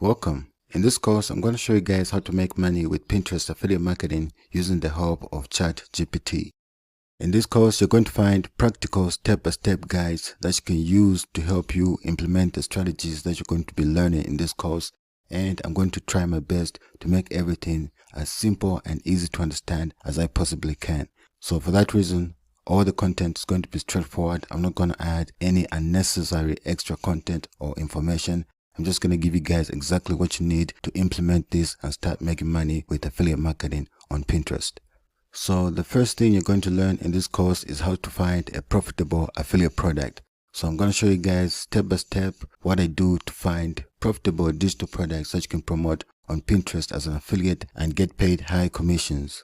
Welcome. In this course, I'm going to show you guys how to make money with Pinterest affiliate marketing using the help of ChatGPT. In this course, you're going to find practical step-by-step guides that you can use to help you implement the strategies that you're going to be learning in this course. And I'm going to try my best to make everything as simple and easy to understand as I possibly can. So for that reason, all the content is going to be straightforward. I'm not going to add any unnecessary extra content or information. I'm just going to give you guys exactly what you need to implement this and start making money with affiliate marketing on Pinterest. So the first thing you're going to learn in this course is how to find a profitable affiliate product. So I'm going to show you guys step by step what I do to find profitable digital products that you can promote on Pinterest as an affiliate and get paid high commissions.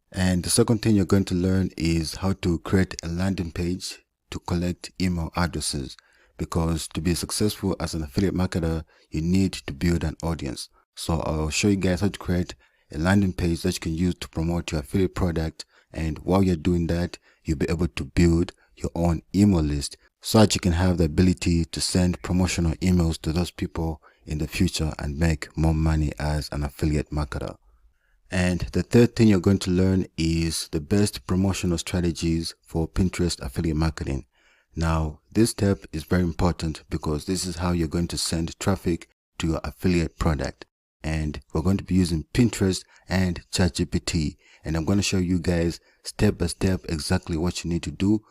And the second thing you're going to learn is how to create a landing page to collect email addresses. Because to be successful as an affiliate marketer, you need to build an audience. So I'll show you guys how to create a landing page that you can use to promote your affiliate product. And while you're doing that, you'll be able to build your own email list so that you can have the ability to send promotional emails to those people in the future and make more money as an affiliate marketer. And the third thing you're going to learn is the best promotional strategies for Pinterest affiliate marketing. Now, this step is very important because this is how you're going to send traffic to your affiliate product. And we're going to be using Pinterest and ChatGPT. And I'm going to show you guys step by step exactly what you need to do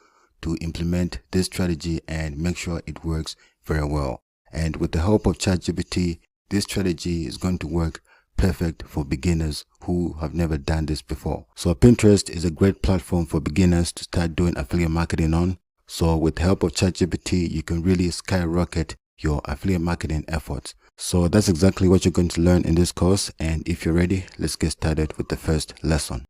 to implement this strategy and make sure it works very well. And with the help of ChatGPT, this strategy is going to work perfect for beginners who have never done this before. So Pinterest is a great platform for beginners to start doing affiliate marketing on. So with the help of ChatGPT, you can really skyrocket your affiliate marketing efforts. So that's exactly what you're going to learn in this course. And if you're ready, let's get started with the first lesson.